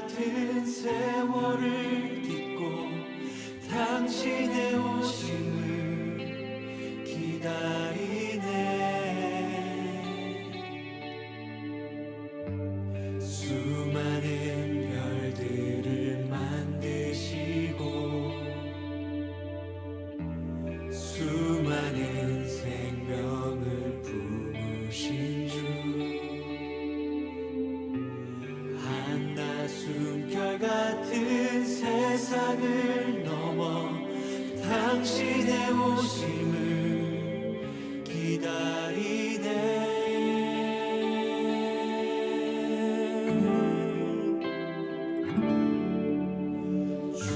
같은 세월을 딛고 당신의 오심을 기다리네. 수많은 별들을 만드시고 수많은 생명을 품으신 주, 한낮숨결 같은 세상을 넘어 당신의 오심을 기다리네. 주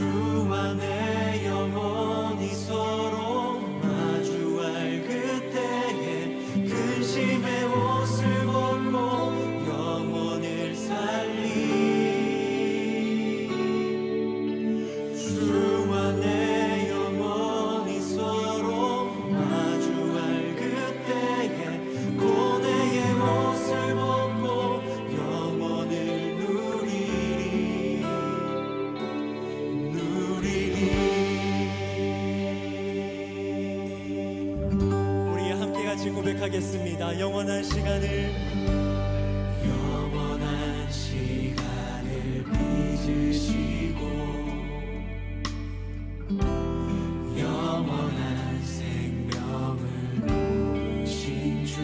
안에 영원히 서로 마주할 그때에 근심의 옷을 벗고 영혼을 살리. 주 안에 영원히 서로 마주할 그때에 고뇌의 옷을 벗고 영혼을 누리리. 우리 함께 같이 고백하겠습니다. 영원한 시간을 빚으시고 영원한 생명을 부으신 주,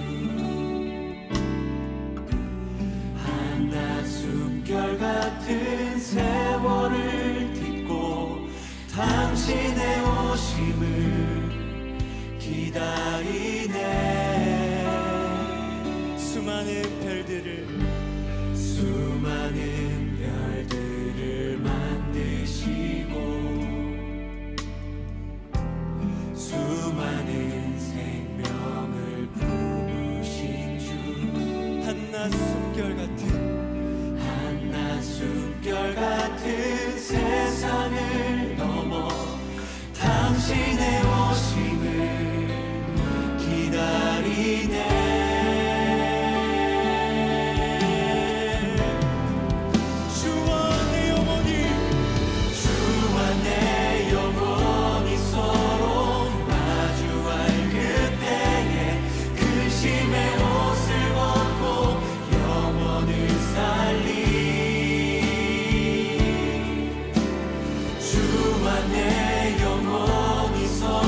한낮숨결 같은 세월을 딛고 당신의 오심을 기다리네. 수많은 별들을 만드시고 수많은 생명을 품으신 주, 한낮숨결 같은 세상을 넘어 당신의 오심을 기다리네. 주 안에 영원히 서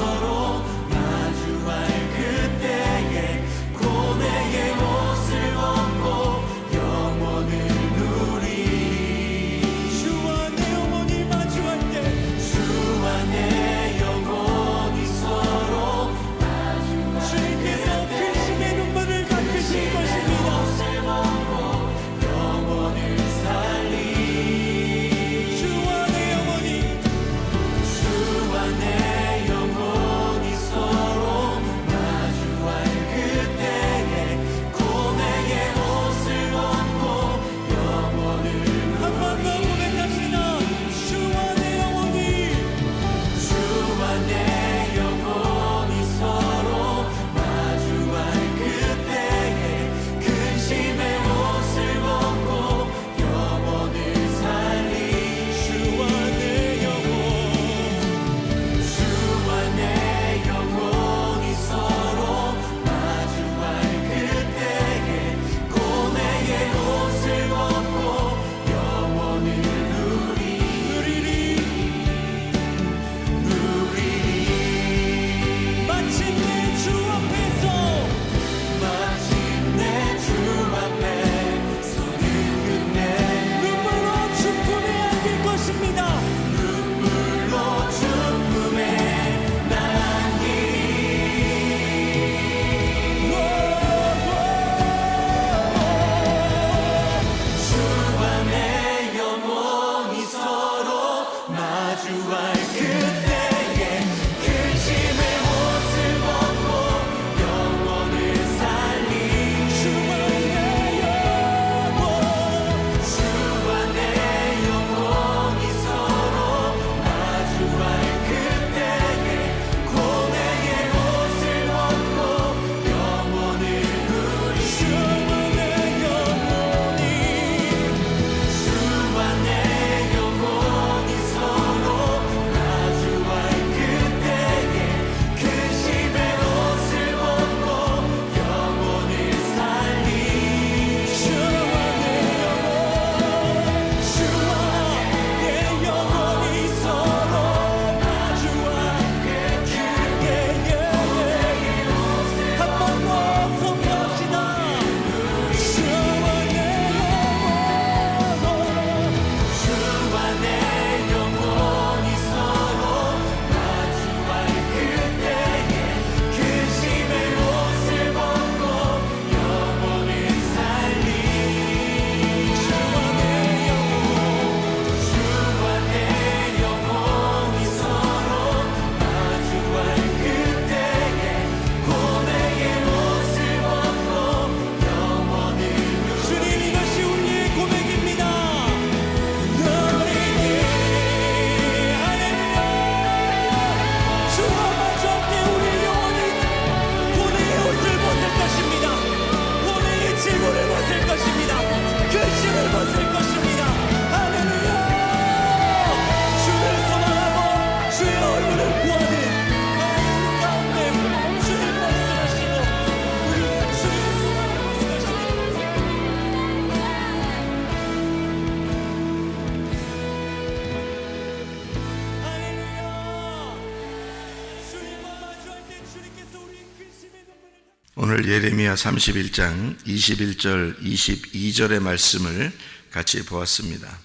예레미야 31장 21절 22절의 말씀을 같이 보았습니다.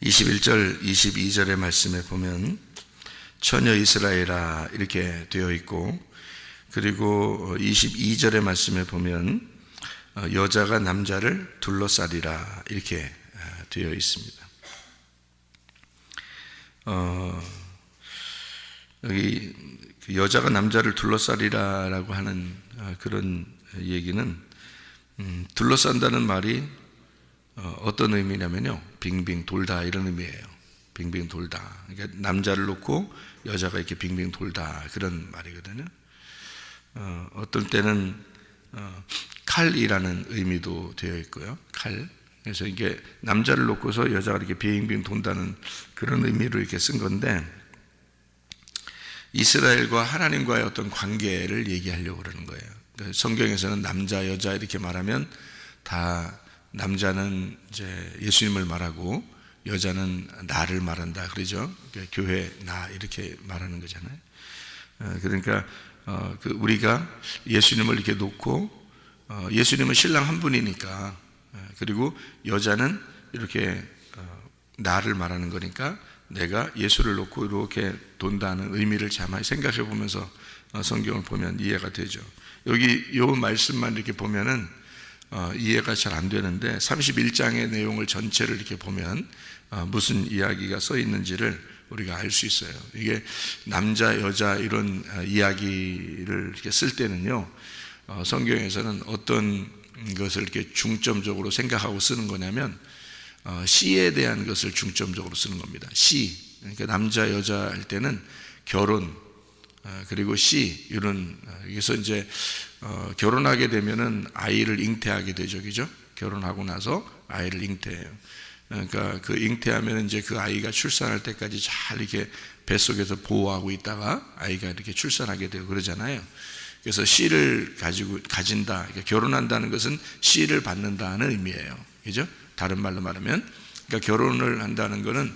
21절 22절의 말씀에 보면 처녀 이스라엘아 이렇게 되어 있고, 그리고 22절의 말씀에 보면 여자가 남자를 둘러싸리라 이렇게 되어 있습니다. 여기 여자가 남자를 둘러싸리라라고 하는 그런 얘기는, 둘러싼다는 말이 어떤 의미냐면요, 빙빙 돌다 이런 의미예요. 빙빙 돌다. 그러니까 남자를 놓고 여자가 이렇게 빙빙 돌다 그런 말이거든요. 어떤 때는 칼이라는 의미도 되어 있고요. 칼. 그래서 이게 남자를 놓고서 여자가 이렇게 빙빙 돈다는 그런 의미로 이렇게 쓴 건데, 이스라엘과 하나님과의 어떤 관계를 얘기하려고 그러는 거예요. 성경에서는 남자, 여자 이렇게 말하면 다 남자는 이제 예수님을 말하고 여자는 나를 말한다 그러죠. 교회 나 이렇게 말하는 거잖아요. 그러니까 우리가 예수님을 이렇게 놓고, 예수님은 신랑 한 분이니까, 그리고 여자는 이렇게 나를 말하는 거니까 내가 예수를 놓고 이렇게 돈다는 의미를 자세히 생각해 보면서 성경을 보면 이해가 되죠. 여기 이 말씀만 이렇게 보면은 이해가 잘 안 되는데, 31장의 내용을 전체를 이렇게 보면 무슨 이야기가 써 있는지를 우리가 알 수 있어요. 이게 남자, 여자 이런 이야기를 이렇게 쓸 때는요, 성경에서는 어떤 것을 이렇게 중점적으로 생각하고 쓰는 거냐면, 시에 대한 것을 중점적으로 쓰는 겁니다. 시. 그러니까 남자, 여자 할 때는 결혼, 그리고 시, 이런, 여기서 이제, 결혼하게 되면은 아이를 잉태하게 되죠. 그죠? 결혼하고 나서 아이를 잉태해요. 그러니까 그 잉태하면 이제 그 아이가 출산할 때까지 잘 이렇게 뱃속에서 보호하고 있다가 아이가 이렇게 출산하게 되고 그러잖아요. 그래서 씨를 가진다. 그러니까 결혼한다는 것은 씨를 받는다는 의미예요. 그죠? 다른 말로 말하면, 그러니까 결혼을 한다는 것은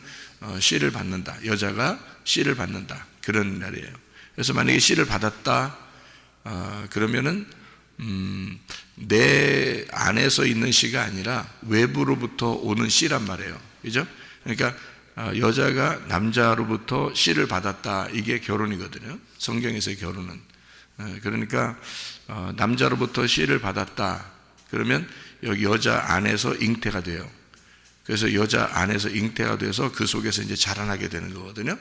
씨를 받는다. 여자가 씨를 받는다. 그런 말이에요. 그래서 만약에 씨를 받았다, 그러면은 내 안에서 있는 씨가 아니라 외부로부터 오는 씨란 말이에요. 그죠? 그러니까 여자가 남자로부터 씨를 받았다. 이게 결혼이거든요. 성경에서의 결혼은. 그러니까 남자로부터 씨를 받았다. 그러면 여기 여자 안에서 잉태가 돼요. 그래서 여자 안에서 잉태가 돼서 그 속에서 이제 자라나게 되는 거거든요.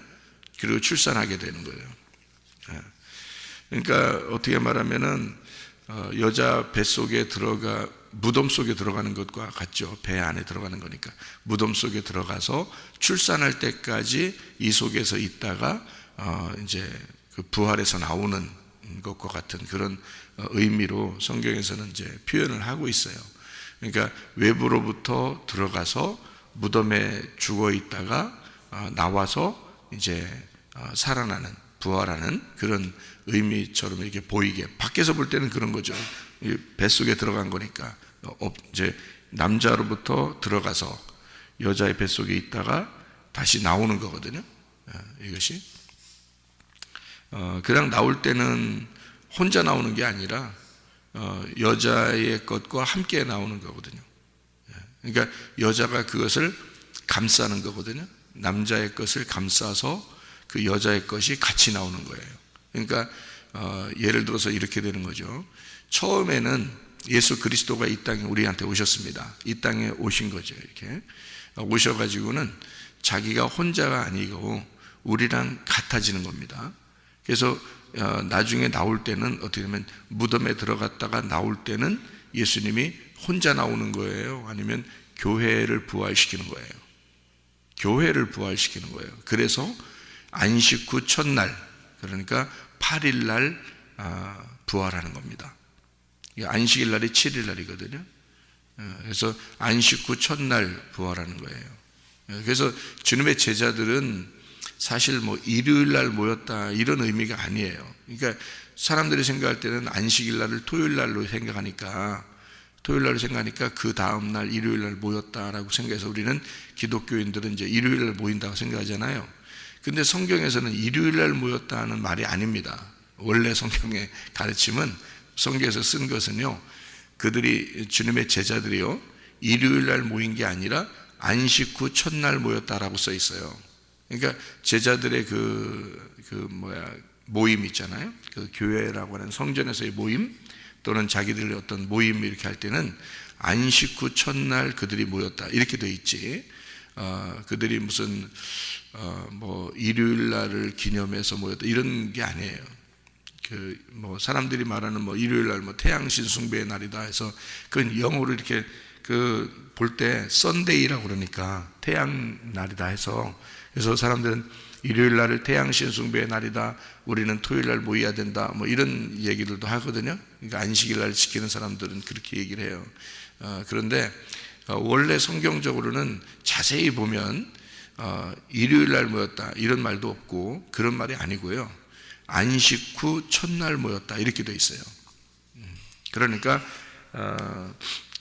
그리고 출산하게 되는 거예요. 그러니까 어떻게 말하면은 여자 뱃속에 무덤 속에 들어가는 것과 같죠. 배 안에 들어가는 거니까. 무덤 속에 들어가서 출산할 때까지 이 속에서 있다가 이제 그 부활해서 나오는 것과 같은 그런 의미로 성경에서는 이제 표현을 하고 있어요. 그러니까 외부로부터 들어가서 무덤에 죽어 있다가 나와서 이제 살아나는, 부활하는 그런 의미처럼 이렇게 보이게, 밖에서 볼 때는 그런 거죠. 뱃속에 들어간 거니까. 이제 남자로부터 들어가서 여자의 뱃속에 있다가 다시 나오는 거거든요. 이것이 그냥 나올 때는 혼자 나오는 게 아니라 여자의 것과 함께 나오는 거거든요. 그러니까 여자가 그것을 감싸는 거거든요. 남자의 것을 감싸서 그 여자의 것이 같이 나오는 거예요. 그러니까 예를 들어서 이렇게 되는 거죠. 처음에는 예수 그리스도가 이 땅에 우리한테 오셨습니다. 이 땅에 오신 거죠. 이렇게 오셔가지고는 자기가 혼자가 아니고 우리랑 같아지는 겁니다. 그래서 나중에 나올 때는 어떻게 보면 무덤에 들어갔다가 나올 때는 예수님이 혼자 나오는 거예요? 아니면 교회를 부활시키는 거예요? 교회를 부활시키는 거예요. 그래서 안식 후 첫날, 그러니까 8일 날 부활하는 겁니다. 안식일 날이 7일 날이거든요. 그래서 안식 후 첫날 부활하는 거예요. 그래서 주님의 제자들은 사실 뭐 일요일 날 모였다 이런 의미가 아니에요. 그러니까 사람들이 생각할 때는 안식일 날을 토요일 날로 생각하니까 그 다음 날 일요일 날 모였다라고 생각해서 우리는 기독교인들은 이제 일요일 날 모인다고 생각하잖아요. 근데 성경에서는 일요일 날 모였다는 말이 아닙니다. 원래 성경의 가르침은 성경에서 쓴 것은요, 그들이 주님의 제자들이요 일요일 날 모인 게 아니라 안식 후 첫날 모였다라고 써 있어요. 그러니까 제자들의 모임 있잖아요. 그 교회라고 하는 성전에서의 모임 또는 자기들의 어떤 모임 이렇게 할 때는 안식 후 첫날 그들이 모였다 이렇게 돼 있지. 그들이 무슨 일요일 날을 기념해서 모였다 이런 게 아니에요. 사람들이 말하는 일요일 날 태양신 숭배의 날이다 해서 그건 영어로 이렇게 볼 때 썬데이라고 그러니까 태양 날이다 해서, 그래서 사람들은 일요일 날을 태양신 숭배의 날이다, 우리는 토요일 날 모여야 된다 이런 얘기들도 하거든요. 그러니까 안식일 날 지키는 사람들은 그렇게 얘기를 해요. 그런데 원래 성경적으로는 자세히 보면 일요일 날 모였다 이런 말도 없고 그런 말이 아니고요, 안식 후 첫날 모였다 이렇게 돼 있어요. 그러니까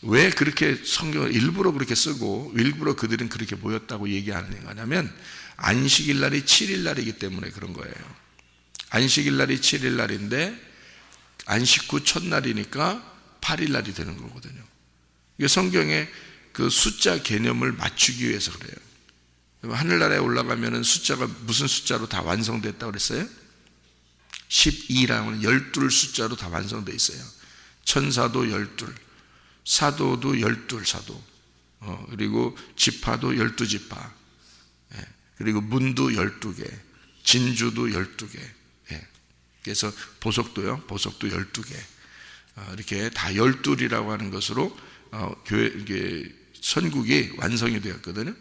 왜 그렇게 성경을 일부러 그렇게 쓰고 일부러 그들은 그렇게 모였다고 얘기하는 거냐면 안식일 날이 7일 날이기 때문에 그런 거예요. 안식일 날이 7일 날인데 안식 후 첫날이니까 8일 날이 되는 거거든요. 이게 성경에 그 숫자 개념을 맞추기 위해서 그래요. 하늘나라에 올라가면 숫자가 무슨 숫자로 다 완성됐다고 그랬어요? 12라는 12 숫자로 다 완성되어 있어요. 천사도 12, 사도도 12 사도, 그리고 지파도 12지파, 그리고 문도 12개, 진주도 12개, 그래서 보석도요, 보석도 12개, 이렇게 다 12이라고 하는 것으로 교회, 이게 선국이 완성이 되었거든요.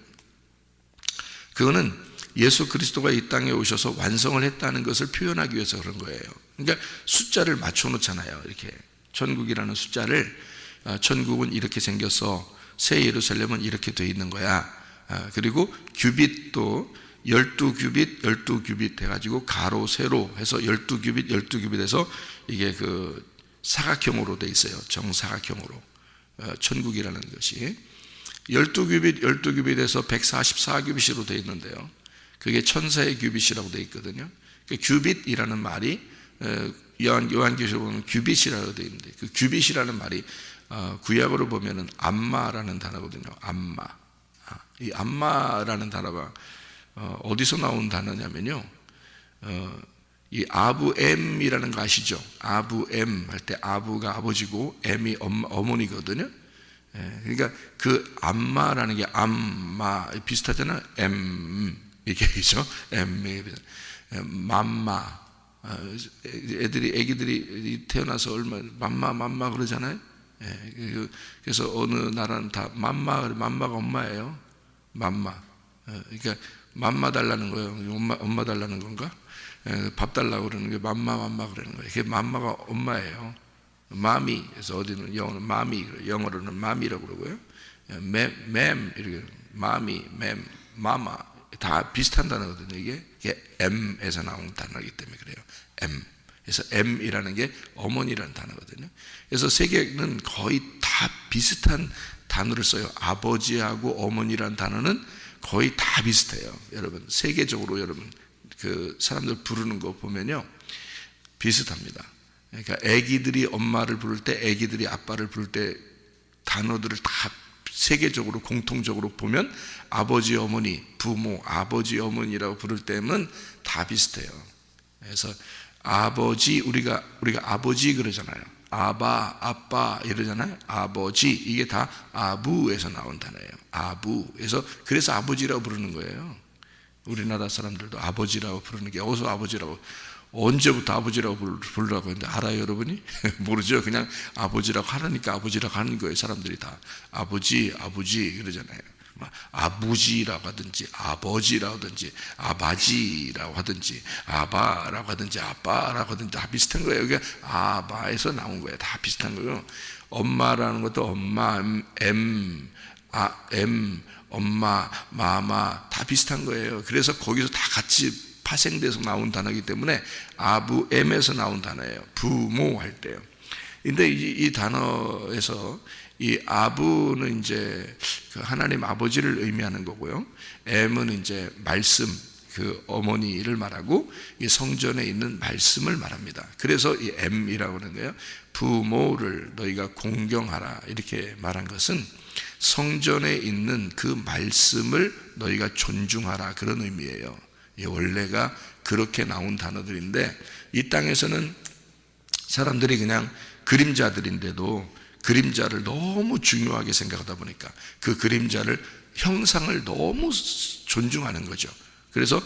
그거는 예수 그리스도가 이 땅에 오셔서 완성을 했다는 것을 표현하기 위해서 그런 거예요. 그러니까 숫자를 맞춰 놓잖아요. 이렇게 천국이라는 숫자를, 천국은 이렇게 생겨서 새 예루살렘은 이렇게 돼 있는 거야. 그리고 규빗도 12규빗 12규빗 해가지고 가로 세로 해서 12규빗 12규빗 해서 이게 사각형으로 돼 있어요. 정사각형으로 천국이라는 것이 12규빗 12규빗에서 144규빗으로 돼 있는데요, 그게 천사의 규빗이라고 돼 있거든요. 그 규빗이라는 말이 요한계시록 보면 규빗이라고 돼 있는데, 그 규빗이라는 말이 구약으로 보면은 암마라는 단어거든요. 암마. 이 암마라는 단어가 어디서 나온 단어냐면요, 이 아부엠이라는 거 아시죠? 아부엠 할 때 아부가 아버지고 엠이 어머니거든요. 그러니까 그 암마라는 게 암마 비슷하잖아요. 엠 이게 있죠. 엠 맘마. 애기들이 태어나서 맘마 그러잖아요. 그래서 어느 나라는 다 맘마가 엄마예요. 맘마. 그러니까 맘마 달라는 거예요. 엄마 달라는 건가? 밥 달라고 그러는 게 맘마 그러는 거예요. 그게 맘마가 엄마예요. 마미. 그래서 어디는 영어는 마미, 영어로는 마미라고 그러고요. 맴 이렇게 마미, 맴, 마마 다 비슷한 단어거든요. 이게 M에서 나온 단어이기 때문에 그래요. M. 그래서 M이라는 게 어머니라는 단어거든요. 그래서 세계는 거의 다 비슷한 단어를 써요. 아버지하고 어머니라는 단어는 거의 다 비슷해요. 여러분 세계적으로 여러분 그 사람들 부르는 거 보면요 비슷합니다. 그러니까 아기들이 엄마를 부를 때, 아기들이 아빠를 부를 때 단어들을 다 세계적으로 공통적으로 보면 아버지 어머니, 부모, 아버지 어머니라고 부를 때는 다 비슷해요. 그래서 아버지, 우리가 아버지 그러잖아요. 아바, 아빠 이러잖아요. 아버지, 이게 다 아부에서 나온 단어예요. 아부. 그래서 아버지라고 부르는 거예요. 우리나라 사람들도 아버지라고 부르는 게 어디서 아버지라고, 언제부터 아버지라고 부르라고 했는데 알아요 여러분이? 모르죠. 그냥 아버지라고 하라니까 아버지라고 하는 거예요. 사람들이 다 아버지 그러잖아요. 아부지라고 하든지 아버지라고 하든지 아바지라고 하든지 아바라고 하든지 아빠라고 하든지 다 비슷한 거예요. 이게 아바에서 나온 거예요. 다 비슷한 거예요. 엄마라는 것도 엄마, 엠, 엄마, 마마 다 비슷한 거예요. 그래서 거기서 다 같이 파생돼서 나온 단어이기 때문에 아부엠에서 나온 단어예요. 부모 할 때요. 근데 이 단어에서 이 아부는 이제 그 하나님 아버지를 의미하는 거고요. M은 이제 말씀, 그 어머니를 말하고 이 성전에 있는 말씀을 말합니다. 그래서 이 M이라고 하는 거예요. 부모를 너희가 공경하라 이렇게 말한 것은 성전에 있는 그 말씀을 너희가 존중하라 그런 의미예요. 원래가 그렇게 나온 단어들인데 이 땅에서는 사람들이 그냥 그림자들인데도 그림자를 너무 중요하게 생각하다 보니까 그 그림자를 형상을 너무 존중하는 거죠. 그래서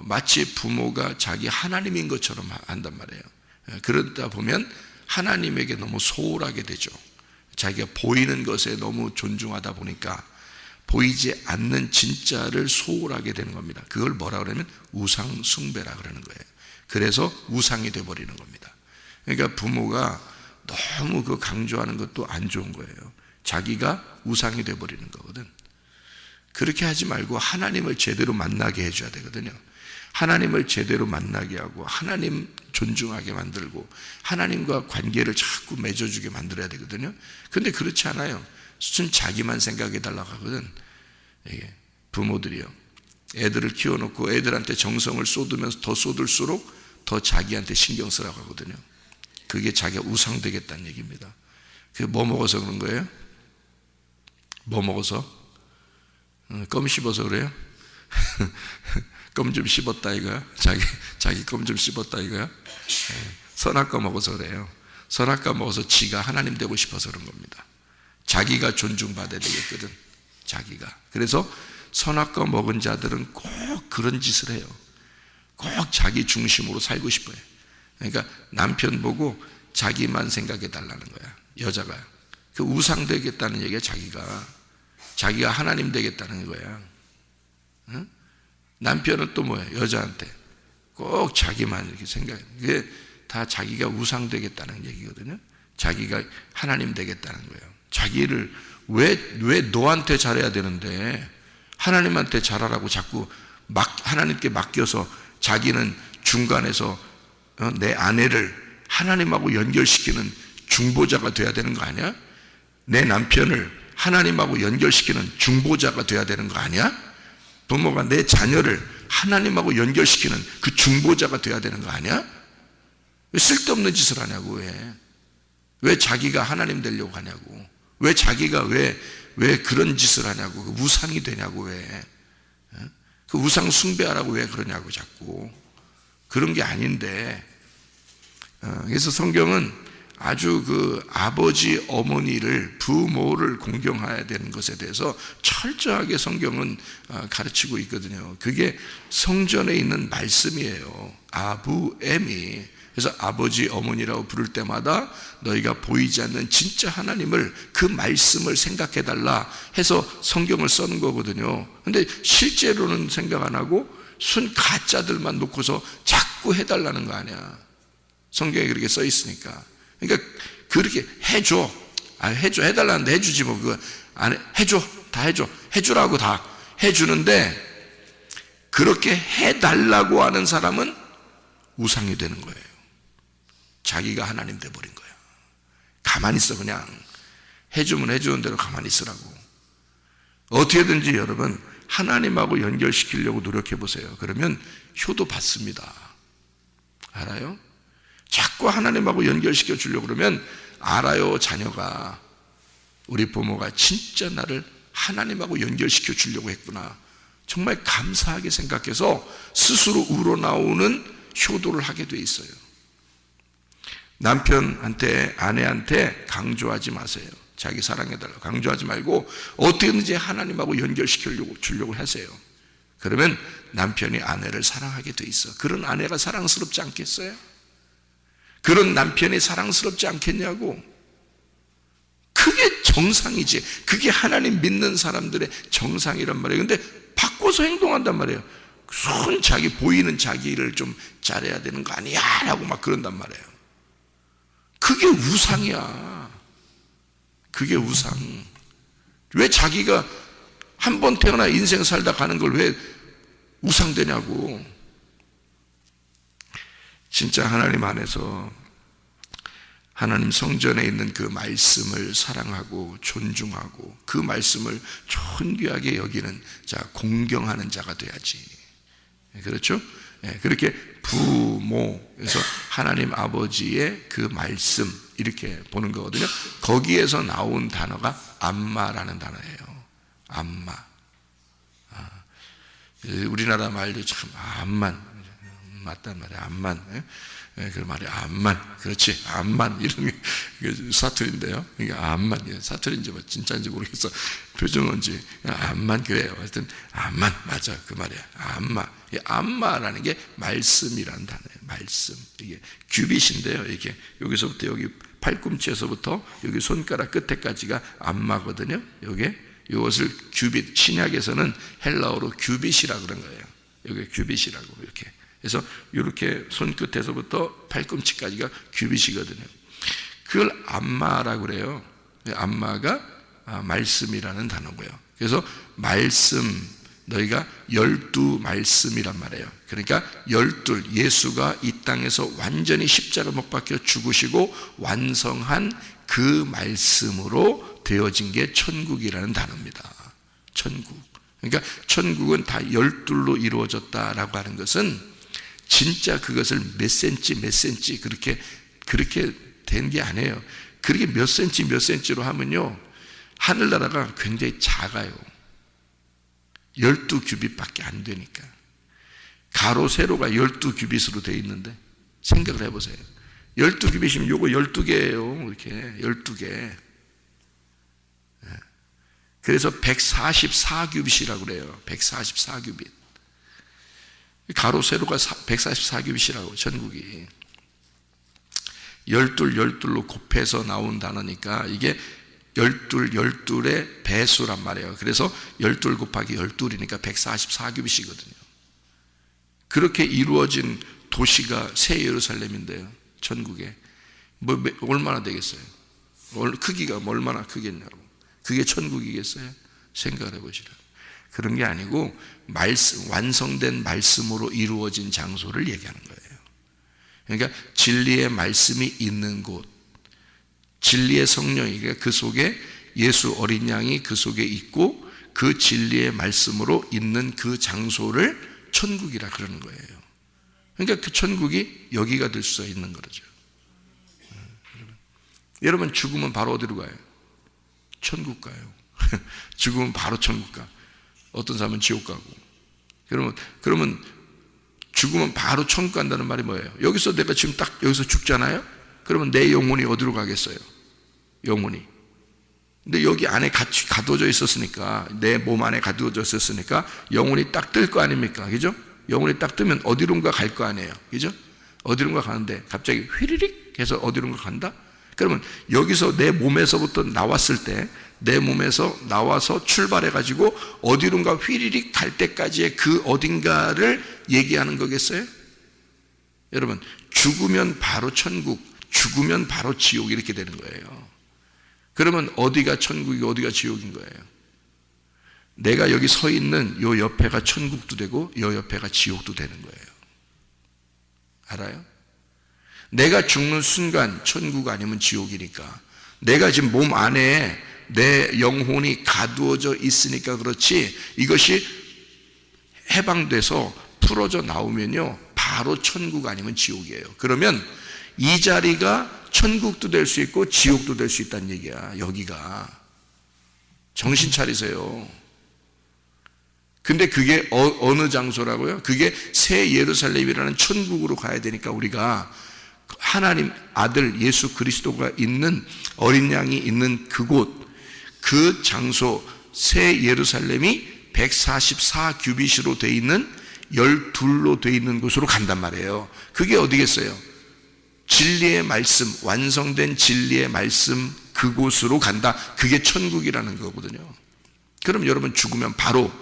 마치 부모가 자기 하나님인 것처럼 한단 말이에요. 그러다 보면 하나님에게 너무 소홀하게 되죠. 자기가 보이는 것에 너무 존중하다 보니까 보이지 않는 진짜를 소홀하게 되는 겁니다. 그걸 뭐라 그러면 우상 숭배라 그러는 거예요. 그래서 우상이 되어버리는 겁니다. 그러니까 부모가 너무 그 강조하는 것도 안 좋은 거예요. 자기가 우상이 되어버리는 거거든. 그렇게 하지 말고 하나님을 제대로 만나게 해줘야 되거든요. 하나님을 제대로 만나게 하고 하나님 존중하게 만들고 하나님과 관계를 자꾸 맺어주게 만들어야 되거든요. 근데 그렇지 않아요. 순 자기만 생각해 달라고 하거든. 부모들이요. 애들을 키워놓고 애들한테 정성을 쏟으면서 더 쏟을수록 더 자기한테 신경 쓰라고 하거든요. 그게 자기가 우상 되겠다는 얘기입니다. 그게 뭐 먹어서 그런 거예요? 뭐 먹어서? 껌 씹어서 그래요? 껌 좀 씹었다 이거야? 자기 껌 좀 씹었다 이거야? 선악과 먹어서 그래요. 선악과 먹어서 지가 하나님 되고 싶어서 그런 겁니다. 자기가 존중받아야 되겠거든. 자기가. 그래서 선악과 먹은 자들은 꼭 그런 짓을 해요. 꼭 자기 중심으로 살고 싶어요. 그러니까 남편 보고 자기만 생각해 달라는 거야. 여자가. 그 우상 되겠다는 얘기야. 자기가 하나님 되겠다는 거야. 응? 남편은 또 뭐야? 여자한테 꼭 자기만 이렇게 생각해. 그게 다 자기가 우상 되겠다는 얘기거든요. 자기가 하나님 되겠다는 거예요. 자기를 왜 너한테 잘해야 되는데 하나님한테 잘하라고 자꾸 하나님께 맡겨서 자기는 중간에서 내 아내를 하나님하고 연결시키는 중보자가 돼야 되는 거 아니야? 내 남편을 하나님하고 연결시키는 중보자가 돼야 되는 거 아니야? 부모가 내 자녀를 하나님하고 연결시키는 그 중보자가 돼야 되는 거 아니야? 왜 쓸데없는 짓을 하냐고. 왜 자기가 하나님 되려고 하냐고. 왜 자기가 왜 그런 짓을 하냐고. 그 우상이 되냐고. 왜 그 우상 숭배하라고 왜 그러냐고. 자꾸 그런 게 아닌데. 그래서 성경은 아주 그 아버지 어머니를 부모를 공경해야 되는 것에 대해서 철저하게 성경은 가르치고 있거든요. 그게 성전에 있는 말씀이에요. 아부엠이. 그래서 아버지 어머니라고 부를 때마다 너희가 보이지 않는 진짜 하나님을 그 말씀을 생각해 달라 해서 성경을 쓰는 거거든요. 근데 실제로는 생각 안 하고 순 가짜들만 놓고서 자꾸 해달라는 거 아니야. 성경에 그렇게 써 있으니까. 그러니까 그렇게 해줘. 해달라는데 해주지 뭐. 그거 안 해. 해줘. 다 해줘. 해주라고 다 해주는데 그렇게 해달라고 하는 사람은 우상이 되는 거예요. 자기가 하나님 돼버린 거야. 가만히 있어. 그냥 해주면 해주는 대로 가만히 있으라고. 어떻게든지 여러분 하나님하고 연결시키려고 노력해 보세요. 그러면 효도 받습니다. 알아요? 자꾸 하나님하고 연결시켜 주려고 그러면 알아요. 자녀가 우리 부모가 진짜 나를 하나님하고 연결시켜 주려고 했구나. 정말 감사하게 생각해서 스스로 우러나오는 효도를 하게 돼 있어요. 남편한테 아내한테 강조하지 마세요. 자기 사랑해달라고 강조하지 말고 어떻게든지 하나님하고 연결시켜 주려고 하세요. 그러면 남편이 아내를 사랑하게 돼 있어. 그런 아내가 사랑스럽지 않겠어요? 그런 남편이 사랑스럽지 않겠냐고. 그게 정상이지. 그게 하나님 믿는 사람들의 정상이란 말이에요. 근데 바꿔서 행동한단 말이에요. 손 자기 보이는 자기를 좀 잘해야 되는 거 아니야? 라고 막 그런단 말이에요. 그게 우상이야. 그게 우상. 왜 자기가 한 번 태어나 인생 살다 가는 걸 왜 우상되냐고. 진짜 하나님 안에서 하나님 성전에 있는 그 말씀을 사랑하고 존중하고 그 말씀을 존귀하게 여기는 자, 공경하는 자가 돼야지. 그렇죠? 그렇게 부모에서 하나님 아버지의 그 말씀 이렇게 보는 거거든요. 거기에서 나온 단어가 암마라는 단어예요. 암마. 우리나라 말도 참 암만 맞단 말이야. 암만. 그 말이 암만. 그렇지. 암만 이런 게 사투리인데요. 이게 암만 사투리인지 뭐 진짜인지 모르겠어. 표준어인지 암만 그래요. 하여튼 암만 맞아. 그 말이야. 암마. 이 암마라는 게 말씀이라는 단어예요. 말씀. 이게 규빗인데요. 이게 여기서부터 여기 팔꿈치에서부터 여기 손가락 끝에까지가 암마거든요. 요게 이것을 규빗, 신약에서는 헬라어로 규빗이라고 그런 거예요. 여기 규빗이라고 이렇게. 그래서 이렇게 손끝에서부터 팔꿈치까지가 규빗이거든요. 그걸 암마라고 그래요. 암마가 말씀이라는 단어고요. 그래서 말씀, 너희가 12말씀이란 말이에요. 그러니까 12, 예수가 이 땅에서 완전히 십자가 못 박혀 죽으시고 완성한 그 말씀으로 되어진 게 천국이라는 단어입니다. 천국. 그러니까 천국은 다 12로 이루어졌다라고 하는 것은 진짜 그것을 몇 센치 그렇게 된 게 아니에요. 그렇게 몇 센치로 하면요, 하늘나라가 굉장히 작아요. 12규빗밖에 안 되니까. 가로 세로가 12규빗으로 되어 있는데 생각을 해보세요. 12규빗이면 요거 12개예요. 이렇게 12개. 그래서 144규빗이라고 그래요. 144규빗. 가로 세로가 144규빗이라고 전국이. 12로 곱해서 나온 단어니까 이게 12의 배수란 말이에요. 그래서 12 곱하기 12이니까 144규빗이거든요. 그렇게 이루어진 도시가 새 예루살렘인데요. 전국에. 얼마나 되겠어요? 크기가 얼마나 크겠냐고. 그게 천국이겠어요? 생각을 해보시라. 그런 게 아니고 말씀, 완성된 말씀으로 이루어진 장소를 얘기하는 거예요. 그러니까 진리의 말씀이 있는 곳, 진리의 성령이 그 속에 예수 어린 양이 그 속에 있고 그 진리의 말씀으로 있는 그 장소를 천국이라 그러는 거예요. 그러니까 그 천국이 여기가 될 수 있는 거죠. 여러분 죽으면 바로 어디로 가요? 천국 가요. 죽으면 바로 천국 가. 어떤 사람은 지옥 가고. 그러면 죽으면 바로 천국 간다는 말이 뭐예요? 여기서 내가 지금 딱 여기서 죽잖아요? 그러면 내 영혼이 어디로 가겠어요? 영혼이. 근데 여기 안에 같이 가두어져 있었으니까, 내 몸 안에 가두어져 있었으니까 영혼이 딱 뜰 거 아닙니까? 그죠? 영혼이 딱 뜨면 어디론가 갈 거 아니에요. 그죠? 어디론가 가는데 갑자기 휘리릭 해서 어디론가 간다? 그러면 여기서 내 몸에서부터 나왔을 때, 내 몸에서 나와서 출발해가지고 어디론가 휘리릭 갈 때까지의 그 어딘가를 얘기하는 거겠어요? 여러분, 죽으면 바로 천국, 죽으면 바로 지옥 이렇게 되는 거예요. 그러면 어디가 천국이 어디가 지옥인 거예요? 내가 여기 서 있는 요 옆에가 천국도 되고 요 옆에가 지옥도 되는 거예요. 알아요? 내가 죽는 순간 천국 아니면 지옥이니까, 내가 지금 몸 안에 내 영혼이 가두어져 있으니까 그렇지, 이것이 해방돼서 풀어져 나오면요 바로 천국 아니면 지옥이에요. 그러면 이 자리가 천국도 될 수 있고 지옥도 될 수 있다는 얘기야. 여기가. 정신 차리세요. 근데 그게 어느 장소라고요? 그게 새 예루살렘이라는 천국으로 가야 되니까 우리가 하나님 아들 예수 그리스도가 있는, 어린 양이 있는 그곳, 그 장소, 새 예루살렘이 144규빗으로 되어 있는 12로 되어 있는 곳으로 간단 말이에요. 그게 어디겠어요? 진리의 말씀, 완성된 진리의 말씀 그곳으로 간다. 그게 천국이라는 거거든요. 그럼 여러분 죽으면 바로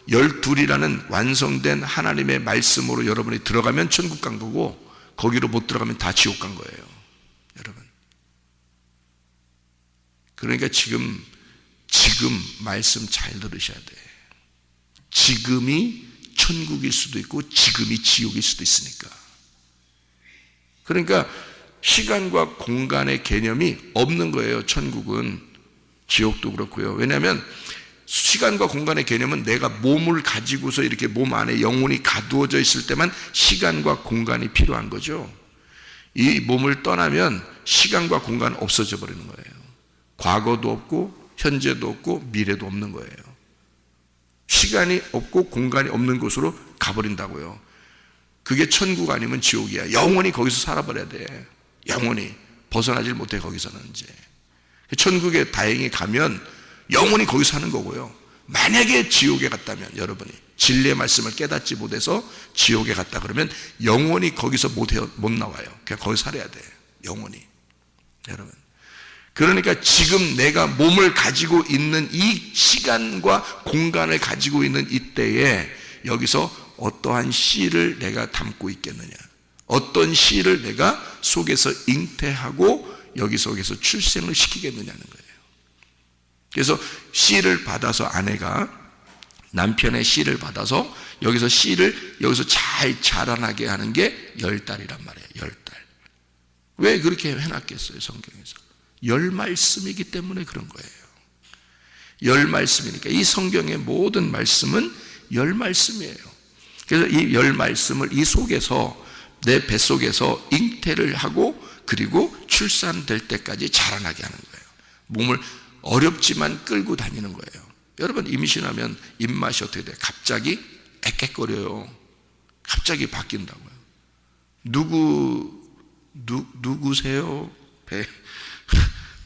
12이라는 완성된 하나님의 말씀으로 여러분이 들어가면 천국 간 거고, 거기로 못 들어가면 다 지옥 간 거예요. 여러분. 그러니까 지금 말씀 잘 들으셔야 돼. 지금이 천국일 수도 있고 지금이 지옥일 수도 있으니까. 그러니까 시간과 공간의 개념이 없는 거예요. 천국은. 지옥도 그렇고요. 왜냐하면 시간과 공간의 개념은 내가 몸을 가지고서 이렇게 몸 안에 영혼이 가두어져 있을 때만 시간과 공간이 필요한 거죠. 이 몸을 떠나면 시간과 공간은 없어져 버리는 거예요. 과거도 없고 현재도 없고 미래도 없는 거예요. 시간이 없고 공간이 없는 곳으로 가버린다고요. 그게 천국 아니면 지옥이야. 영원히 거기서 살아버려야 돼. 영원히 벗어나질 못해. 거기서는 이제 천국에 다행히 가면 영원히 거기서 사는 거고요. 만약에 지옥에 갔다면, 여러분이 진리의 말씀을 깨닫지 못해서 지옥에 갔다 그러면 영원히 거기서 못 나와요. 그냥 거기서 살아야 돼. 영원히. 여러분, 그러니까 지금 내가 몸을 가지고 있는 이 시간과 공간을 가지고 있는 이때에 여기서 어떠한 씨를 내가 담고 있겠느냐, 어떤 씨를 내가 속에서 잉태하고 여기 속에서 출생을 시키겠느냐는 거예요. 그래서 씨를 받아서, 아내가 남편의 씨를 받아서 여기서 씨를 여기서 잘 자라나게 하는 게 10달이란 말이에요. 10달. 왜 그렇게 해놨겠어요? 성경에서 열 말씀이기 때문에 그런 거예요. 열 말씀이니까 이 성경의 모든 말씀은 열 말씀이에요. 그래서 이 열 말씀을 이 속에서, 내 뱃속에서 잉태를 하고 그리고 출산될 때까지 자라나게 하는 거예요. 몸을 어렵지만 끌고 다니는 거예요. 여러분, 임신하면 입맛이 어떻게 돼요? 갑자기 애꿎거려요. 갑자기 바뀐다고요. 누구세요?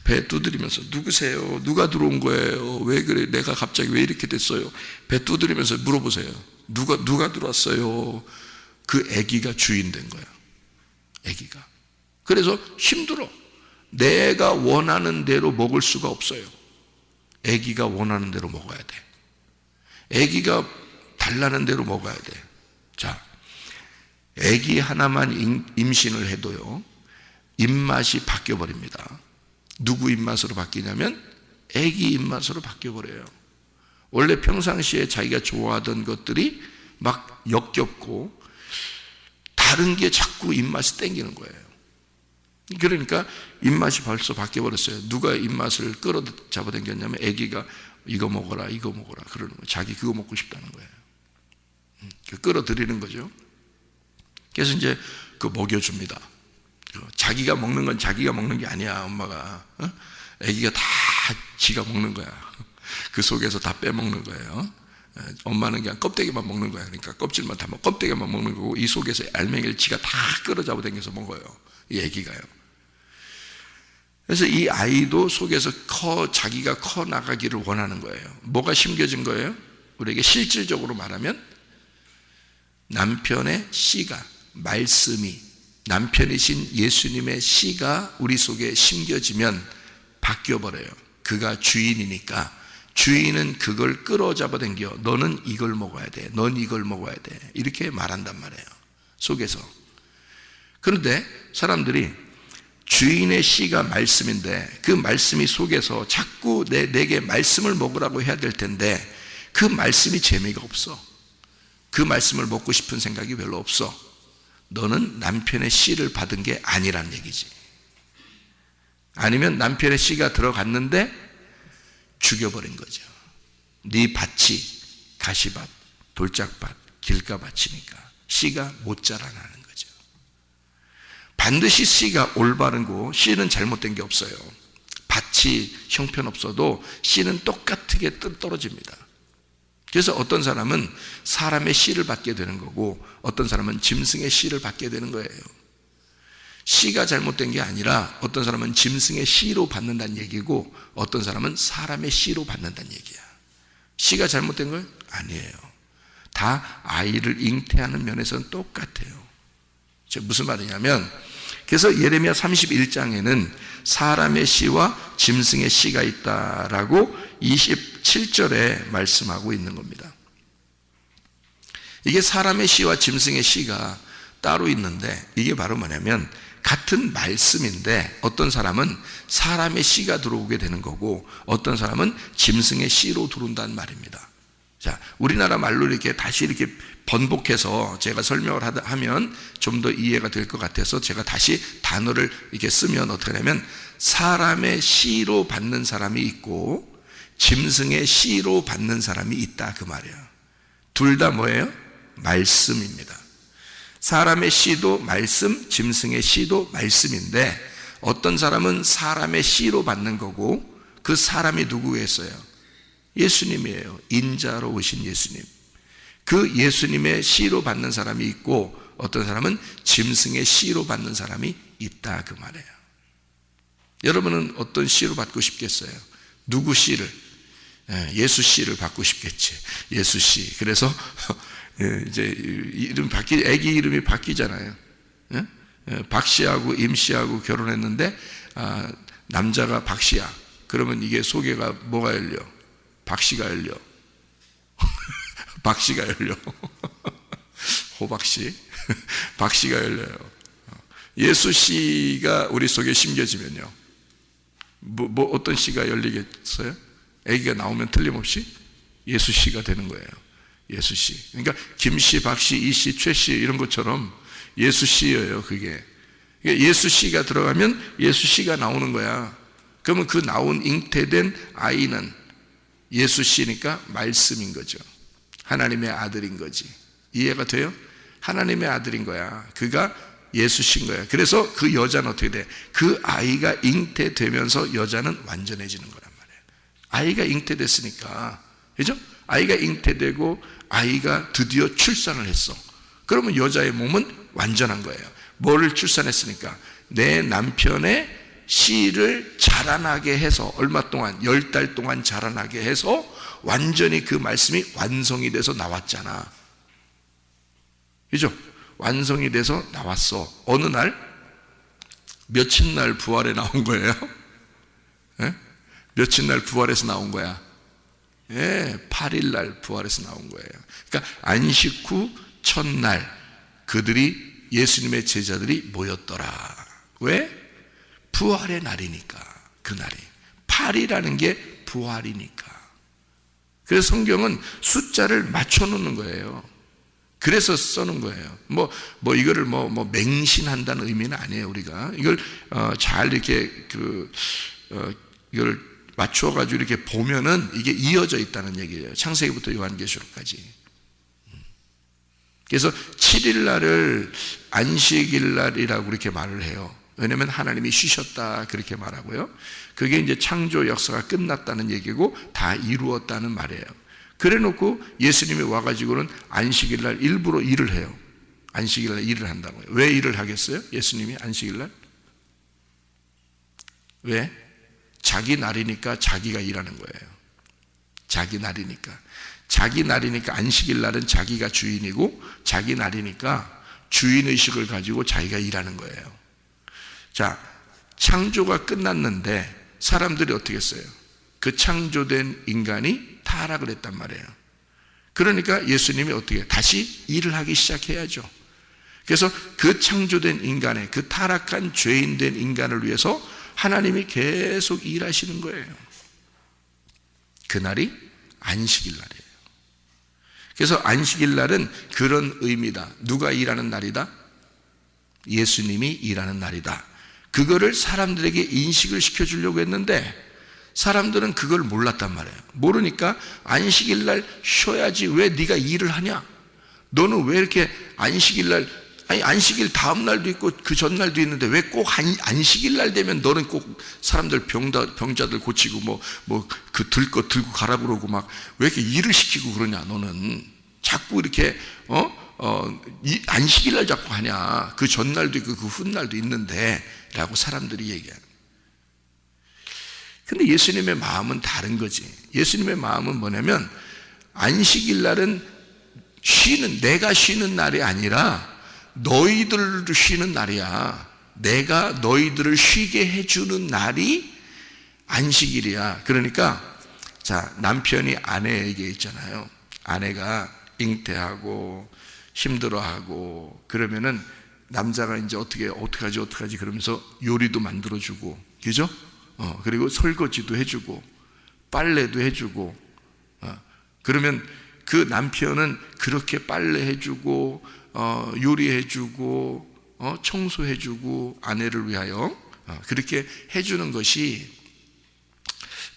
배 두드리면서 누구세요? 누가 들어온 거예요? 왜 그래? 내가 갑자기 왜 이렇게 됐어요? 배 두드리면서 물어보세요. 누가 들어왔어요? 그 아기가 주인 된 거야. 아기가. 그래서 힘들어. 내가 원하는 대로 먹을 수가 없어요. 아기가 원하는 대로 먹어야 돼. 아기가 달라는 대로 먹어야 돼. 자, 아기 하나만 임신을 해도요, 입맛이 바뀌어 버립니다. 누구 입맛으로 바뀌냐면 아기 입맛으로 바뀌어 버려요. 원래 평상시에 자기가 좋아하던 것들이 막 역겹고 다른 게 자꾸 입맛이 땡기는 거예요. 그러니까 입맛이 벌써 바뀌어 버렸어요. 누가 입맛을 끌어잡아당겼냐면 아기가 이거 먹어라 그러는 거예요. 자기 그거 먹고 싶다는 거예요. 끌어들이는 거죠. 그래서 이제 그거 먹여줍니다. 자기가 먹는 건 자기가 먹는 게 아니야. 엄마가, 아기가 다 지가 먹는 거야. 그 속에서 다 빼먹는 거예요. 엄마는 그냥 껍데기만 먹는 거야. 그러니까 껍질만 다 먹고 껍데기만 먹는 거고, 이 속에서 알맹이를 지가 다 끌어잡아 당겨서 먹어요. 이 아기가요. 그래서 이 아이도 속에서 자기가 커 나가기를 원하는 거예요. 뭐가 심겨진 거예요? 우리에게 실질적으로 말하면 남편의 씨가, 말씀이, 남편이신 예수님의 씨가 우리 속에 심겨지면 바뀌어버려요. 그가 주인이니까 주인은 그걸 끌어잡아 당겨. 너는 이걸 먹어야 돼. 넌 이걸 먹어야 돼. 이렇게 말한단 말이에요. 속에서. 그런데 사람들이 주인의 씨가 말씀인데 그 말씀이 속에서 자꾸 내게 말씀을 먹으라고 해야 될 텐데 그 말씀이 재미가 없어. 그 말씀을 먹고 싶은 생각이 별로 없어. 너는 남편의 씨를 받은 게 아니란 얘기지. 아니면 남편의 씨가 들어갔는데 죽여버린 거죠. 네 밭이 가시밭, 돌짝밭, 길가밭이니까 씨가 못 자라나는 거죠. 반드시 씨가 올바르고 씨는 잘못된 게 없어요. 밭이 형편없어도 씨는 똑같게 떨어집니다. 그래서 어떤 사람은 사람의 씨를 받게 되는 거고 어떤 사람은 짐승의 씨를 받게 되는 거예요. 씨가 잘못된 게 아니라 어떤 사람은 짐승의 씨로 받는다는 얘기고 어떤 사람은 사람의 씨로 받는다는 얘기야. 씨가 잘못된 건 아니에요. 다 아이를 잉태하는 면에서는 똑같아요. 무슨 말이냐면, 그래서 예레미야 31장에는 사람의 씨와 짐승의 씨가 있다라고 27절에 말씀하고 있는 겁니다. 이게 사람의 씨와 짐승의 씨가 따로 있는데 이게 바로 뭐냐면 같은 말씀인데 어떤 사람은 사람의 씨가 들어오게 되는 거고 어떤 사람은 짐승의 씨로 들어온다는 말입니다. 자, 우리나라 말로 이렇게 다시 이렇게 번복해서 제가 설명을 하면 좀 더 이해가 될 것 같아서 제가 다시 단어를 이렇게 쓰면 어떻게 되냐면 사람의 씨로 받는 사람이 있고 짐승의 씨로 받는 사람이 있다 그 말이에요. 둘 다 뭐예요? 말씀입니다. 사람의 씨도 말씀, 짐승의 씨도 말씀인데 어떤 사람은 사람의 씨로 받는 거고 그 사람이 누구겠어요? 예수님이에요. 인자로 오신 예수님. 그 예수님의 씨로 받는 사람이 있고 어떤 사람은 짐승의 씨로 받는 사람이 있다 그 말이에요. 여러분은 어떤 씨로 받고 싶겠어요? 누구 씨를? 예수 씨를 받고 싶겠지. 예수 씨. 그래서 이제 이름 애기 이름이 바뀌잖아요. 박 씨하고 임 씨하고 결혼했는데 남자가 박 씨야. 그러면 이게 소개가 뭐가 열려? 박 씨가 열려. 박 씨가 열려. 호박 씨. 박 씨가 열려요. 예수 씨가 우리 속에 심겨지면요. 뭐 어떤 씨가 열리겠어요? 아기가 나오면 틀림없이 예수 씨가 되는 거예요. 예수 씨. 그러니까 김 씨, 박 씨, 이 씨, 최 씨 이런 것처럼 예수 씨예요. 그게. 예수 씨가 들어가면 예수 씨가 나오는 거야. 그러면 그 나온 잉태된 아이는 예수 씨니까 말씀인 거죠. 하나님의 아들인 거지. 이해가 돼요? 하나님의 아들인 거야. 그가 예수 씨인 거야. 그래서 그 여자는 어떻게 돼? 그 아이가 잉태되면서 여자는 완전해지는 거란 말이에요. 아이가 잉태됐으니까. 그죠? 아이가 잉태되고 아이가 드디어 출산을 했어. 그러면 여자의 몸은 완전한 거예요. 뭐를 출산했으니까? 내 남편의 씨를 자라나게 해서 얼마 동안 10달 동안 자라나게 해서 완전히 그 말씀이 완성이 돼서 나왔잖아. 그죠? 완성이 돼서 나왔어. 어느 날? 며칠 날 부활에 나온 거예요? 며칠 날 부활해서 나온 거야? 8일 날 부활해서 나온 거예요. 그러니까 안식 후 첫날 그들이 예수님의 제자들이 모였더라. 왜? 부활의 날이니까. 그 날이 8이라는 게 부활이니까. 그래서 성경은 숫자를 맞춰 놓는 거예요. 그래서 써놓은 거예요. 이거를 맹신한다는 의미는 아니에요. 우리가 이걸 잘 이렇게 이걸 맞춰가지고 이렇게 보면은 이게 이어져 있다는 얘기예요. 창세기부터 요한계시록까지. 그래서 7일 날을 안식일 날이라고 그렇게 말을 해요. 왜냐하면 하나님이 쉬셨다 그렇게 말하고요. 그게 이제 창조 역사가 끝났다는 얘기고 다 이루었다는 말이에요. 그래 놓고 예수님이 와가지고는 안식일 날 일부러 일을 해요. 안식일 날 일을 한다고요. 왜 일을 하겠어요? 예수님이 안식일 날? 왜? 자기 날이니까 자기가 일하는 거예요. 자기 날이니까. 자기 날이니까 안식일 날은 자기가 주인이고 자기 날이니까 주인의식을 가지고 자기가 일하는 거예요. 자, 창조가 끝났는데 사람들이 어떻게 했어요? 그 창조된 인간이 타락을 했단 말이에요. 그러니까 예수님이 어떻게 다시 일을 하기 시작해야죠. 그래서 그 창조된 인간의 그 타락한 죄인된 인간을 위해서 하나님이 계속 일하시는 거예요. 그날이 안식일 날이에요. 그래서 안식일 날은 그런 의미다. 누가 일하는 날이다? 예수님이 일하는 날이다. 그거를 사람들에게 인식을 시켜주려고 했는데 사람들은 그걸 몰랐단 말이에요. 모르니까 안식일 날 쉬어야지 왜 네가 일을 하냐? 너는 왜 이렇게 안식일 날, 아니 안식일 다음 날도 있고 그 전날도 있는데 왜 꼭 안식일 날 되면 너는 꼭 사람들 병자들 고치고 그 들거 들고 가라 그러고 막 왜 이렇게 일을 시키고 그러냐? 너는 자꾸 이렇게 안식일 날 자꾸 하냐? 그 전날도 있고 그 훗날도 있는데 라고 사람들이 얘기하는. 근데 예수님의 마음은 다른 거지. 예수님의 마음은 뭐냐면 안식일 날은 내가 쉬는 날이 아니라 너희들 쉬는 날이야. 내가 너희들을 쉬게 해주는 날이 안식일이야. 그러니까 자, 남편이 아내에게 있잖아요. 아내가 잉태하고 힘들어하고 그러면은 남자가 이제 어떡하지 그러면서 요리도 만들어주고, 그죠? 그리고 설거지도 해주고, 빨래도 해주고, 그러면 그 남편은 그렇게 빨래해주고, 요리해주고, 청소해주고, 아내를 위하여, 그렇게 해주는 것이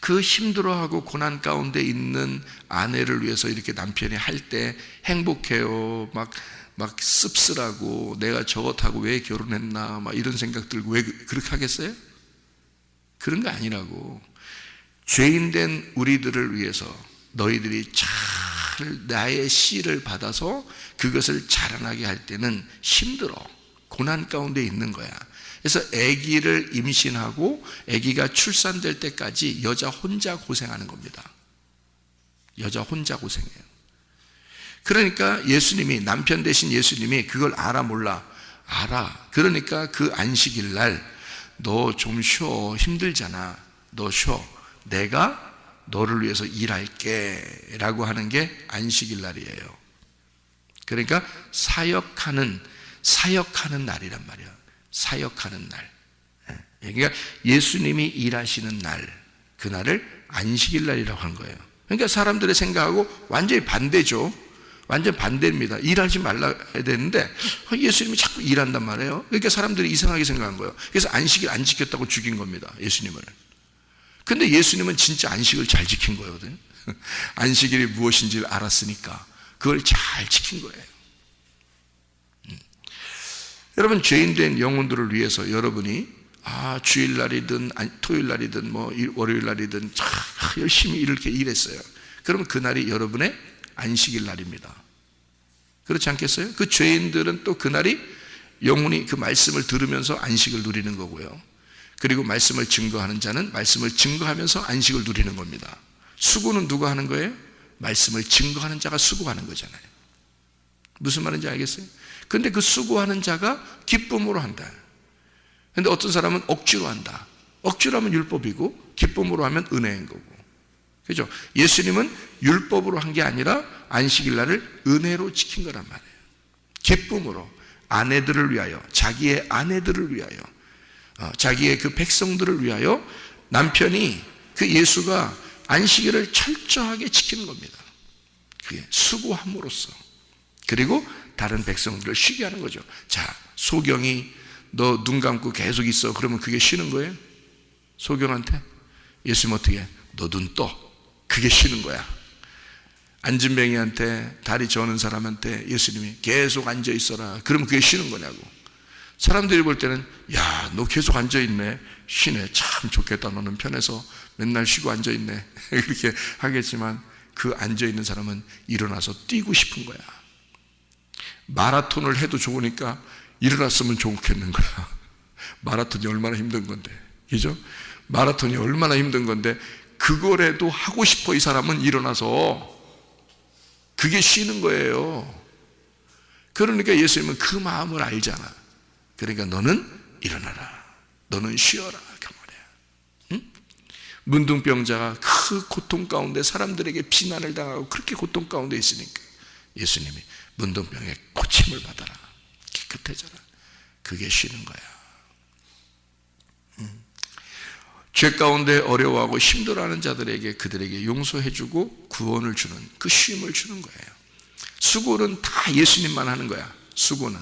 그 힘들어하고 고난 가운데 있는 아내를 위해서 이렇게 남편이 할 때 행복해요. 막 씁쓸하고 내가 저것하고 왜 결혼했나 막 이런 생각 들고 왜 그렇게 하겠어요? 그런 거 아니라고. 죄인된 우리들을 위해서 너희들이 잘 나의 씨를 받아서 그것을 자라나게 할 때는 힘들어. 고난 가운데 있는 거야. 그래서 아기를 임신하고 아기가 출산될 때까지 여자 혼자 고생하는 겁니다. 여자 혼자 고생해요. 그러니까 예수님이, 남편 대신 예수님이 그걸 알아 몰라? 알아. 그러니까 그 안식일 날 너 좀 쉬어. 힘들잖아. 너 쉬어. 내가 너를 위해서 일할게 라고 하는 게 안식일 날이에요. 그러니까 사역하는 날이란 말이야. 사역하는 날. 그러니까 예수님이 일하시는 날, 그날을 안식일 날이라고 하는 거예요. 그러니까 사람들의 생각하고 완전히 반대죠. 완전 반대입니다. 일하지 말라 해야 되는데 예수님이 자꾸 일한단 말이에요. 그러니까 사람들이 이상하게 생각한 거예요. 그래서 안식일 안 지켰다고 죽인 겁니다, 예수님을. 근데 예수님은 진짜 안식을 잘 지킨 거거든요. 안식일이 무엇인지를 알았으니까 그걸 잘 지킨 거예요. 여러분, 죄인된 영혼들을 위해서 여러분이 주일날이든 토요일날이든 월요일날이든 열심히 이렇게 일했어요. 그러면 그날이 여러분의 안식일 날입니다. 그렇지 않겠어요? 그 죄인들은 또 그날이 영혼이 그 말씀을 들으면서 안식을 누리는 거고요. 그리고 말씀을 증거하는 자는 말씀을 증거하면서 안식을 누리는 겁니다. 수고는 누가 하는 거예요? 말씀을 증거하는 자가 수고하는 거잖아요. 무슨 말인지 알겠어요? 근데 그 수고하는 자가 기쁨으로 한다. 근데 어떤 사람은 억지로 한다. 억지로 하면 율법이고 기쁨으로 하면 은혜인 거고. 그죠? 예수님은 율법으로 한 게 아니라 안식일 날을 은혜로 지킨 거란 말이에요. 기쁨으로, 아내들을 위하여, 자기의 아내들을 위하여, 자기의 그 백성들을 위하여 남편이, 그 예수가 안식일을 철저하게 지키는 겁니다. 그게 수고함으로써. 그리고 다른 백성들을 쉬게 하는 거죠. 자, 소경이 너 눈 감고 계속 있어. 그러면 그게 쉬는 거예요? 소경한테? 예수님 어떻게 해? 너 눈 떠. 그게 쉬는 거야. 안진뱅이한테, 다리 저는 사람한테 예수님이 계속 앉아 있어라. 그러면 그게 쉬는 거냐고. 사람들이 볼 때는 야, 너 계속 앉아 있네. 쉬네. 참 좋겠다. 너는 편해서 맨날 쉬고 앉아 있네. 이렇게 하겠지만 그 앉아 있는 사람은 일어나서 뛰고 싶은 거야. 마라톤을 해도 좋으니까 일어났으면 좋겠는 거야. 마라톤이 얼마나 힘든 건데. 그죠? 마라톤이 얼마나 힘든 건데 그거라도 하고 싶어 이 사람은 일어나서. 그게 쉬는 거예요. 그러니까 예수님은 그 마음을 알잖아. 그러니까 너는 일어나라. 너는 쉬어라. 그 말이야. 응? 문둥병자가 그 고통 가운데 사람들에게 비난을 당하고 그렇게 고통 가운데 있으니까 예수님이 문둥병에 고침을 받아라. 깨끗해져라. 그게 쉬는 거야. 죄 가운데 어려워하고 힘들어하는 자들에게 그들에게 용서해주고 구원을 주는 그 쉼을 주는 거예요. 수고는 다 예수님만 하는 거야. 수고는.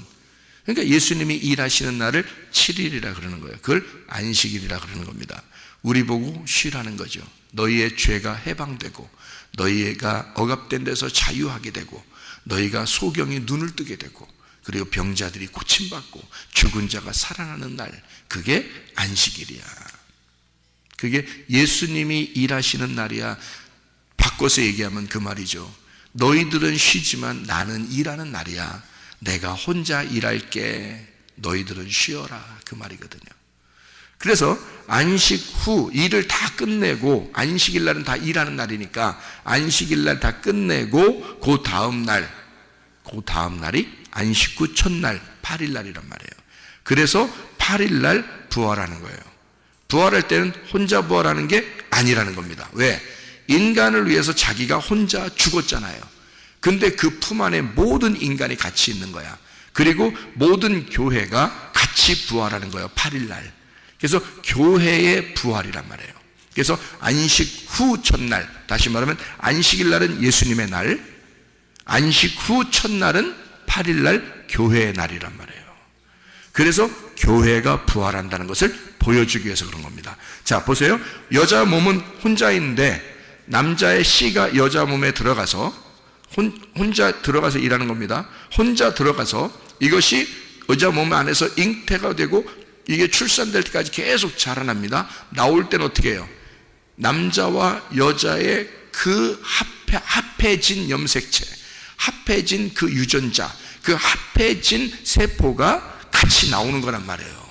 그러니까 예수님이 일하시는 날을 7일이라 그러는 거예요. 그걸 안식일이라 그러는 겁니다. 우리 보고 쉬라는 거죠. 너희의 죄가 해방되고 너희가 억압된 데서 자유하게 되고 너희가 소경이 눈을 뜨게 되고 그리고 병자들이 고침받고 죽은 자가 살아나는 날, 그게 안식일이야. 그게 예수님이 일하시는 날이야. 바꿔서 얘기하면 그 말이죠. 너희들은 쉬지만 나는 일하는 날이야. 내가 혼자 일할게. 너희들은 쉬어라. 그 말이거든요. 그래서 안식 후 일을 다 끝내고, 안식일 날은 다 일하는 날이니까 안식일 날 다 끝내고 그 다음 날이 안식 후 첫날 8일 날이란 말이에요. 그래서 8일 날 부활하는 거예요. 부활할 때는 혼자 부활하는 게 아니라는 겁니다. 왜? 인간을 위해서 자기가 혼자 죽었잖아요. 근데 그 품 안에 모든 인간이 같이 있는 거야. 그리고 모든 교회가 같이 부활하는 거예요. 8일 날. 그래서 교회의 부활이란 말이에요. 그래서 안식 후 첫날, 다시 말하면 안식일 날은 예수님의 날, 안식 후 첫날은 8일 날 교회의 날이란 말이에요. 그래서 교회가 부활한다는 것을 보여주기 위해서 그런 겁니다. 자, 보세요. 여자 몸은 혼자인데 남자의 씨가 여자 몸에 들어가서 혼자 들어가서 일하는 겁니다. 혼자 들어가서 이것이 여자 몸 안에서 잉태가 되고 이게 출산될 때까지 계속 자라납니다. 나올 때는 어떻게 해요? 남자와 여자의 그 합해진 염색체, 합해진 그 유전자, 그 합해진 세포가 같이 나오는 거란 말이에요.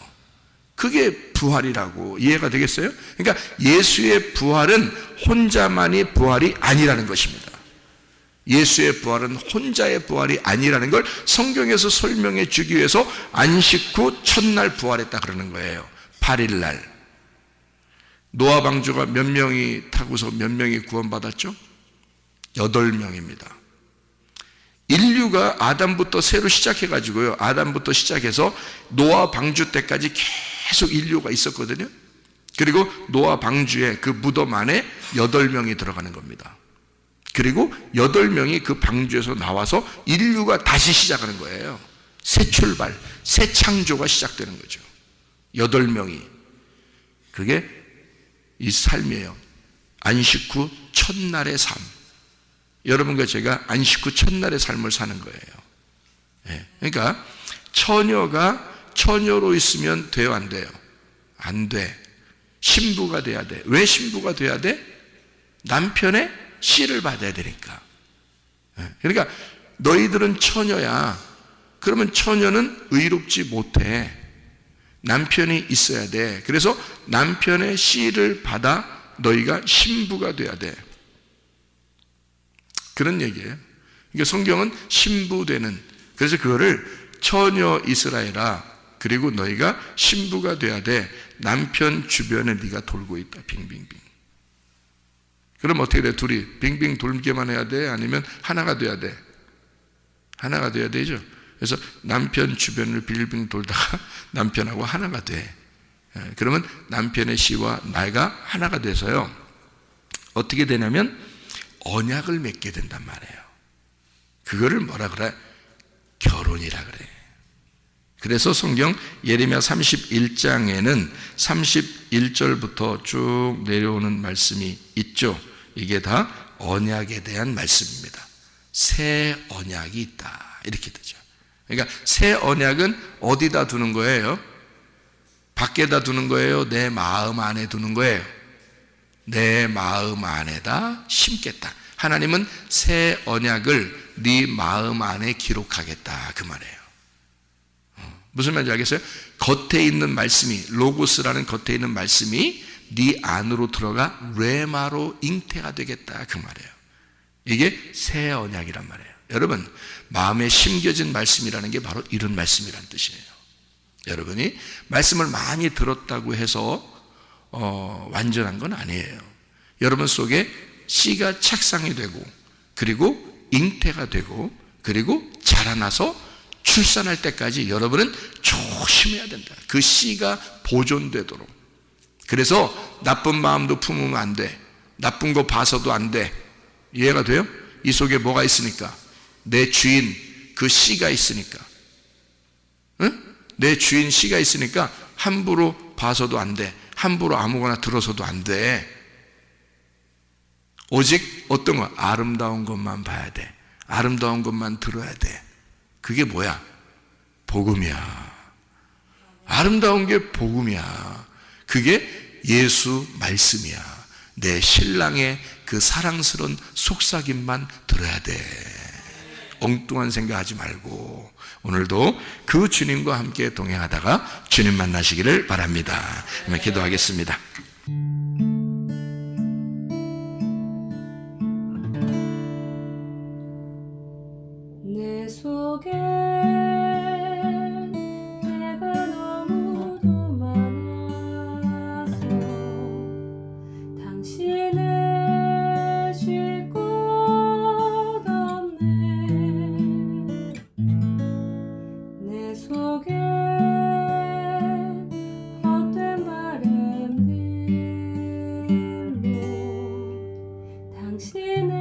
그게 부활이라고 이해가 되겠어요? 그러니까 예수의 부활은 혼자만이 부활이 아니라는 것입니다. 예수의 부활은 혼자의 부활이 아니라는 걸 성경에서 설명해 주기 위해서 안식 후 첫날 부활했다 그러는 거예요. 8일날. 노아 방주가 몇 명이 타고서 몇 명이 구원받았죠? 8명입니다. 인류가 아담부터 새로 시작해가지고요. 아담부터 시작해서 노아 방주 때까지 계속 인류가 있었거든요. 그리고 노아 방주에 그 무덤 안에 8명이 들어가는 겁니다. 그리고 8명이 그 방주에서 나와서 인류가 다시 시작하는 거예요. 새 출발, 새 창조가 시작되는 거죠. 8명이. 그게 이 삶이에요. 안식 후 첫날의 삶. 여러분과 제가 안식 후 첫날의 삶을 사는 거예요. 그러니까 처녀가 처녀로 있으면 돼요, 안 돼요? 안 돼. 신부가 돼야 돼. 왜 신부가 돼야 돼? 남편의 씨를 받아야 되니까. 그러니까 너희들은 처녀야. 그러면 처녀는 의롭지 못해. 남편이 있어야 돼. 그래서 남편의 씨를 받아 너희가 신부가 돼야 돼. 그런 얘기예요. 그러니까 성경은 신부되는, 그래서 그거를 처녀 이스라엘아, 그리고 너희가 신부가 돼야 돼. 남편 주변에 네가 돌고 있다. 빙빙빙. 그럼 어떻게 돼? 둘이 빙빙 돌기만 해야 돼? 아니면 하나가 돼야 돼? 하나가 돼야 되죠. 그래서 남편 주변을 빙빙 돌다가 남편하고 하나가 돼. 그러면 남편의 씨와 나이가 하나가 돼서요. 어떻게 되냐면 언약을 맺게 된단 말이에요. 그거를 뭐라 그래? 결혼이라 그래. 그래서 성경 예레미야 31장에는 31절부터 쭉 내려오는 말씀이 있죠. 이게 다 언약에 대한 말씀입니다. 새 언약이 있다. 이렇게 되죠. 그러니까 새 언약은 어디다 두는 거예요? 밖에다 두는 거예요? 내 마음 안에 두는 거예요? 내 마음 안에다 심겠다. 하나님은 새 언약을 네 마음 안에 기록하겠다 그 말이에요. 무슨 말인지 알겠어요? 겉에 있는 말씀이, 로고스라는 겉에 있는 말씀이 네 안으로 들어가 레마로 잉태가 되겠다 그 말이에요. 이게 새 언약이란 말이에요. 여러분, 마음에 심겨진 말씀이라는 게 바로 이런 말씀이란 뜻이에요. 여러분이 말씀을 많이 들었다고 해서 완전한 건 아니에요. 여러분 속에 씨가 착상이 되고, 그리고 잉태가 되고, 그리고 자라나서 출산할 때까지 여러분은 조심해야 된다. 그 씨가 보존되도록. 그래서 나쁜 마음도 품으면 안 돼. 나쁜 거 봐서도 안 돼. 이해가 돼요? 이 속에 뭐가 있으니까? 내 주인 그 씨가 있으니까. 응? 내 주인 씨가 있으니까 함부로 봐서도 안 돼. 함부로 아무거나 들어서도 안 돼. 오직 어떤 거? 아름다운 것만 봐야 돼. 아름다운 것만 들어야 돼. 그게 뭐야? 복음이야. 아름다운 게 복음이야. 그게 예수 말씀이야. 내 신랑의 그 사랑스러운 속삭임만 들어야 돼. 엉뚱한 생각하지 말고 오늘도 그 주님과 함께 동행하다가 주님 만나시기를 바랍니다. 기도하겠습니다. 내 속에 내가 너무도 많아서 당신을 쉴 곳 없네. 내 속에 헛된 바램들로 당신의